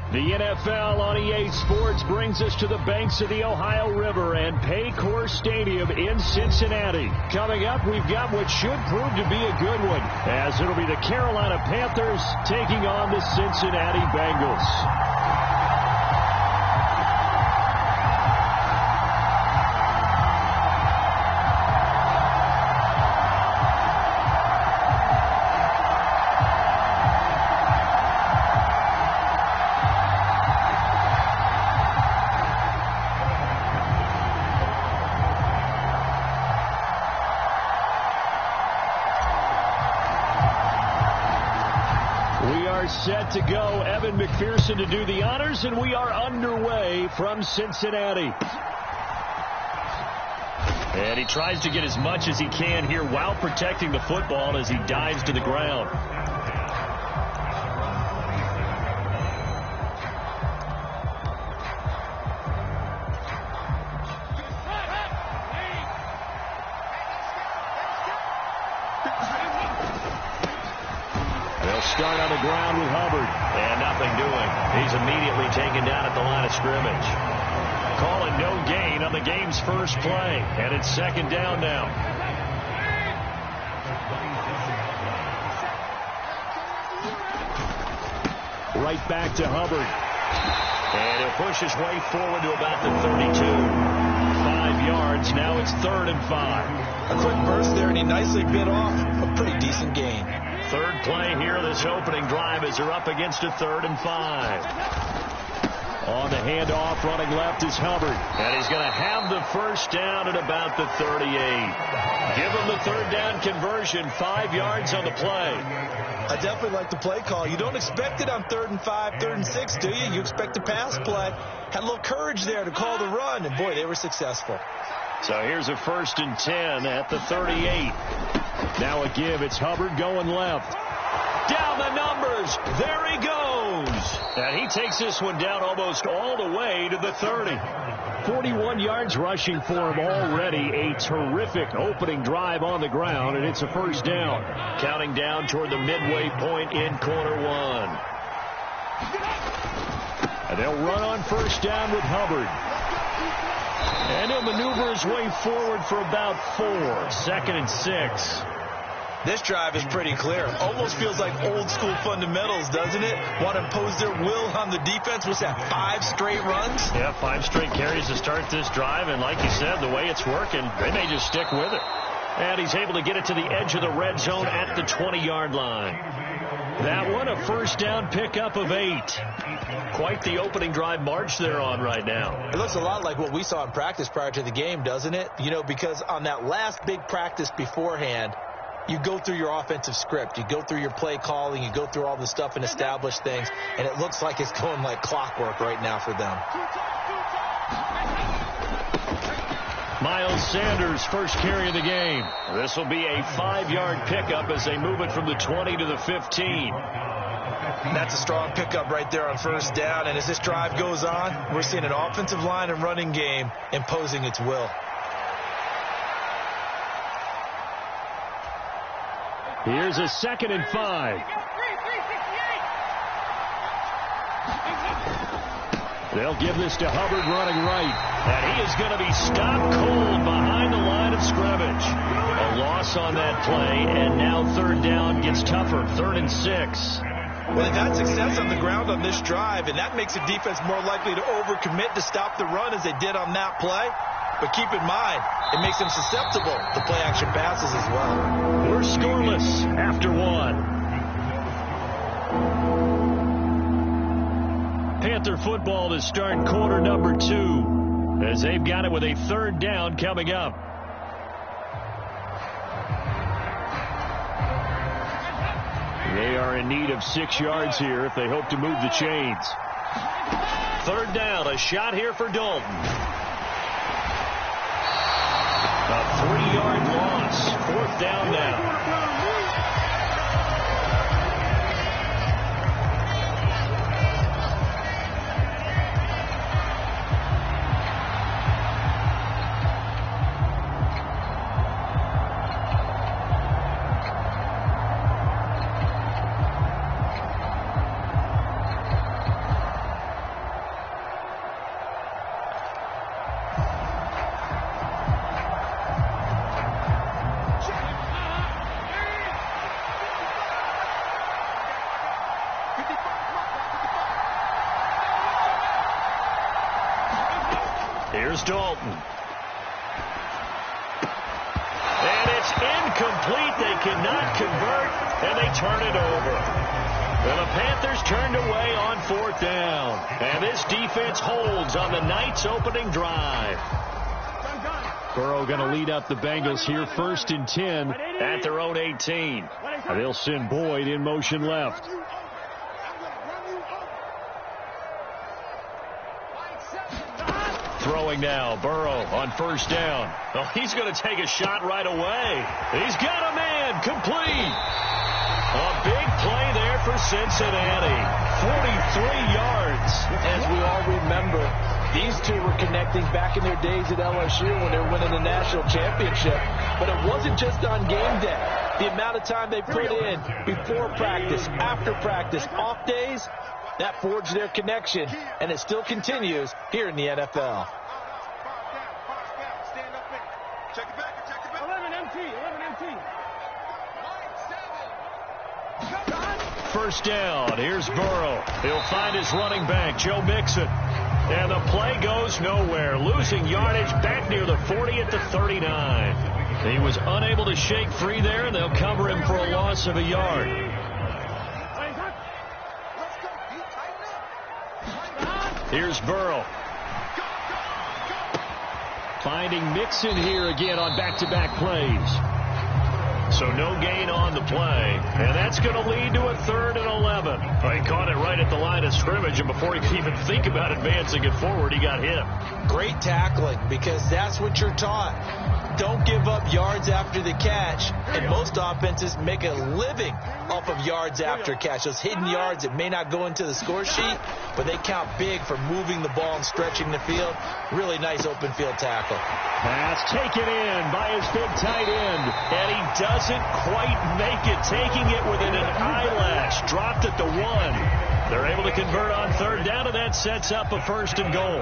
The NFL on EA Sports brings us to the banks of the Ohio River and Paycor Stadium in Cincinnati. Coming up, we've got what should prove to be a good one, as it'll be the Carolina Panthers taking on the Cincinnati Bengals. Set to go. Evan McPherson to do the honors, and we are underway from Cincinnati. And he tries to get as much as he can here while protecting the football as he dives to the ground. Start on the ground with Hubbard. And nothing doing. He's immediately taken down at the line of scrimmage. Calling no gain on the game's first play. And it's second down now. Right back to Hubbard. And he'll push his way forward to about the 32. 5 yards. Now it's 3rd and 5. A quick burst there, and he nicely bit off a pretty decent gain. Third play here, this opening drive, as they're up against a 3rd and 5. On the handoff, running left is Hubbard. And he's going to have the first down at about the 38. Give him the 3rd down conversion, 5 yards on the play. I definitely like the play call. You don't expect it on 3rd and 5, 3rd and 6, do you? You expect a pass play. Had a little courage there to call the run, and boy, they were successful. So here's a 1st and 10 at the 38. Now a give. It's Hubbard going left. Down the numbers. There he goes. And he takes this one down almost all the way to the 30. 41 yards rushing for him already. A terrific opening drive on the ground, and it's a first down. Counting down toward the midway point in quarter one. And they'll run on first down with Hubbard. And he'll maneuver his way forward for about 4. 2nd and 6. This drive is pretty clear. Almost feels like old school fundamentals, doesn't it? Want to impose their will on the defense. What's that, 5 straight runs? Yeah, 5 straight carries to start this drive. And like you said, the way it's working, they may just stick with it. And he's able to get it to the edge of the red zone at the 20-yard line. That one, a first down pickup of 8. Quite the opening drive march they're on right now. It looks a lot like what we saw in practice prior to the game, doesn't it? You know, because on that last big practice beforehand, you go through your offensive script. You go through your play calling. You go through all the stuff and establish things. And it looks like it's going like clockwork right now for them. Miles Sanders, first carry of the game. This will be a 5-yard pickup as they move it from the 20 to the 15. That's a strong pickup right there on first down. And as this drive goes on, we're seeing an offensive line and running game imposing its will. Here's a 2nd and 5. They'll give this to Hubbard running right. And he is going to be stopped cold behind the line of scrimmage. A loss on that play, and now 3rd down gets tougher. 3rd and 6. Well, they've had success on the ground on this drive, and that makes the defense more likely to overcommit to stop the run as they did on that play. But keep in mind, it makes them susceptible to play-action passes as well. We're scoreless after 1. Panther football to start quarter number 2 as they've got it with a 3rd down coming up. They are in need of 6 yards here if they hope to move the chains. 3rd down, a shot here for Dalton. A 3-yard loss. 4th down now. Here's Dalton. And it's incomplete. They cannot convert, and they turn it over. And the Panthers turned away on 4th down. And this defense holds on the night's opening drive. Burrow going to lead up the Bengals here 1st and 10 at their own 18. They'll send Boyd in motion left. Throwing now, Burrow on 1st down. Oh, he's going to take a shot right away. He's got a man, complete. A big play there for Cincinnati. 43 yards. As we all remember, these two were connecting back in their days at LSU when they were winning the national championship. But it wasn't just on game day. The amount of time they put in before practice, after practice, off days, that forged their connection, and it still continues here in the NFL. First down. Here's Burrow. He'll find his running back, Joe Mixon. And the play goes nowhere. Losing yardage back near the 40 at the 39. He was unable to shake free there, and they'll cover him for a loss of a yard. Here's Burrow. Finding Mixon here again on back-to-back plays. So no gain on the play. And that's going to lead to a 3rd and 11. He caught it right at the line of scrimmage, and before he could even think about advancing it forward, he got hit. Great tackling, because that's what you're taught. Don't give up yards after the catch. And most offenses make a living off of yards after catch. Those hidden yards that may not go into the score sheet, but they count big for moving the ball and stretching the field. Really nice open field tackle. Pass taken in by his big tight end. And he doesn't quite make it, taking it within an eyelash. Dropped at the 1. They're able to convert on 3rd down, and that sets up a 1st and goal.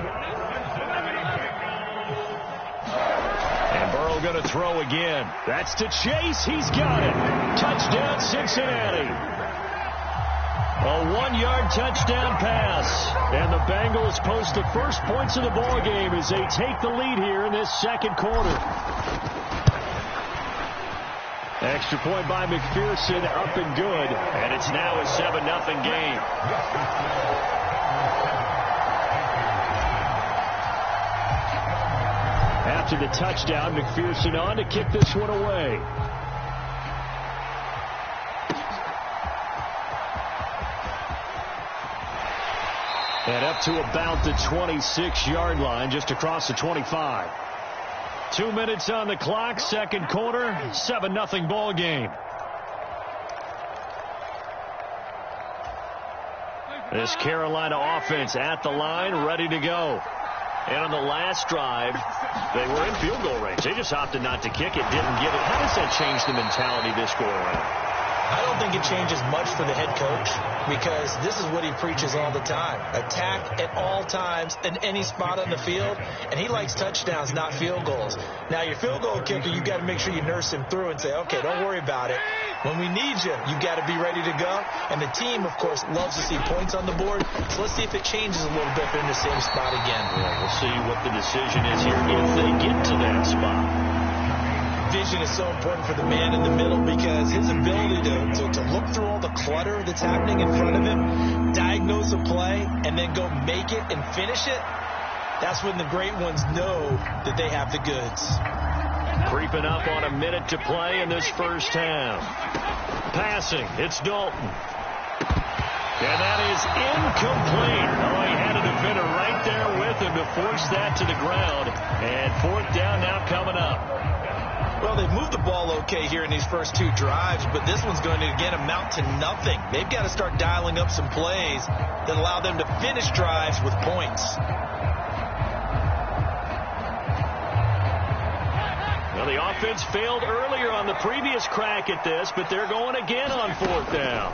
And Burrow going to throw again. That's to Chase. He's got it. Touchdown, Cincinnati. A 1-yard touchdown pass. And the Bengals post the first points of the ball game as they take the lead here in this 2nd quarter. Extra point by McPherson, up and good. And it's now a 7-0 game. After the touchdown, McPherson on to kick this one away. And up to about the 26-yard line, just across the 25. 2 minutes on the clock, 2nd quarter, 7-0 ball game. This Carolina offense at the line, ready to go. And on the last drive, they were in field goal range. They just opted not to kick it, didn't get it. How does that change the mentality this go around? I don't think it changes much for the head coach, because this is what he preaches all the time. Attack at all times in any spot on the field, and he likes touchdowns, not field goals. Now, your field goal kicker, you've got to make sure you nurse him through and say, okay, don't worry about it. When we need you, you've got to be ready to go. And the team, of course, loves to see points on the board. So let's see if it changes a little bit if they're in the same spot again. Yeah, we'll see what the decision is here if they get to that spot. Vision is so important for the man in the middle, because his ability to look through all the clutter that's happening in front of him, diagnose a play, and then go make it and finish it, that's when the great ones know that they have the goods. Creeping up on a minute to play in this first half. Passing, it's Dalton. And that is incomplete. Oh, he had a defender right there with him to force that to the ground. And 4th down now coming up. Well, they've moved the ball okay here in these first 2 drives, but this one's going to, again, amount to nothing. They've got to start dialing up some plays that allow them to finish drives with points. Well, the offense failed earlier on the previous crack at this, but they're going again on 4th down.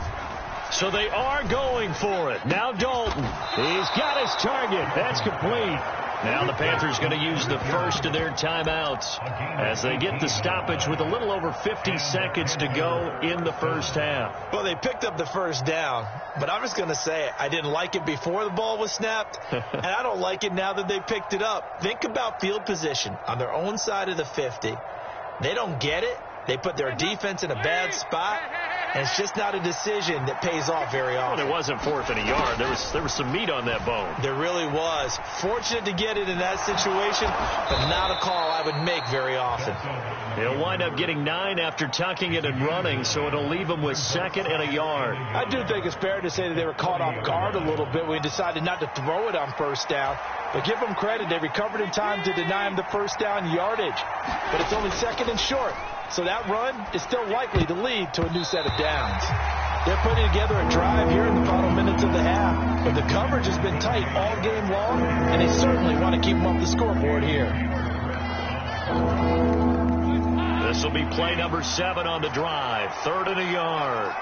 So they are going for it. Now Dalton. He's got his target. That's complete. Now the Panthers going to use the first of their timeouts as they get the stoppage with a little over 50 seconds to go in the first half. Well, they picked up the first down, but I'm just going to say I didn't like it before the ball was snapped, and I don't like it now that they picked it up. Think about field position on their own side of the 50. They don't get it. They put their defense in a bad spot. And it's just not a decision that pays off very often. Well, it wasn't 4th and a yard. There was some meat on that bone. There really was. Fortunate to get it in that situation, but not a call I would make very often. He'll wind up getting 9 after tucking it and running, so it'll leave him with 2nd and a yard. I do think it's fair to say that they were caught off guard a little bit when he decided not to throw it on first down. But give them credit. They recovered in time to deny him the first down yardage. But it's only 2nd and short. So that run is still likely to lead to a new set of downs. They're putting together a drive here in the final minutes of the half, but the coverage has been tight all game long, and they certainly want to keep them off the scoreboard here. This will be play number 7 on the drive. 3rd and a yard.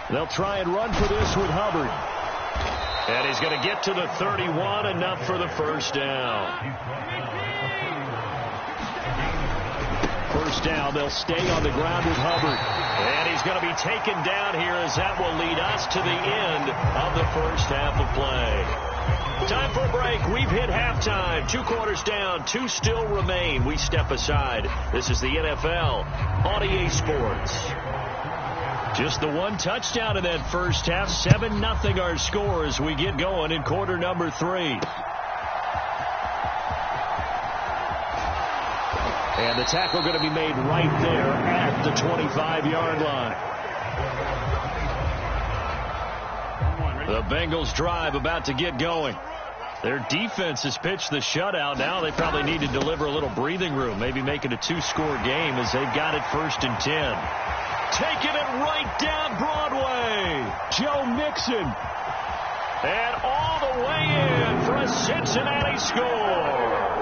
They'll try and run for this with Hubbard. And he's going to get to the 31, enough for the first down. First down, they'll stay on the ground with Hubbard. And he's going to be taken down here as that will lead us to the end of the first half of play. Time for a break. We've hit halftime. 2 quarters down, 2 still remain. We step aside. This is the NFL on EA Sports. Just the 1 touchdown in that first half. 7-0 our score as we get going in quarter number 3. And the tackle going to be made right there at the 25-yard line. The Bengals drive about to get going. Their defense has pitched the shutout. Now they probably need to deliver a little breathing room, maybe make it a 2-score game as they've got it 1st and 10. Taking it right down Broadway. Joe Mixon. And all the way in for a Cincinnati score.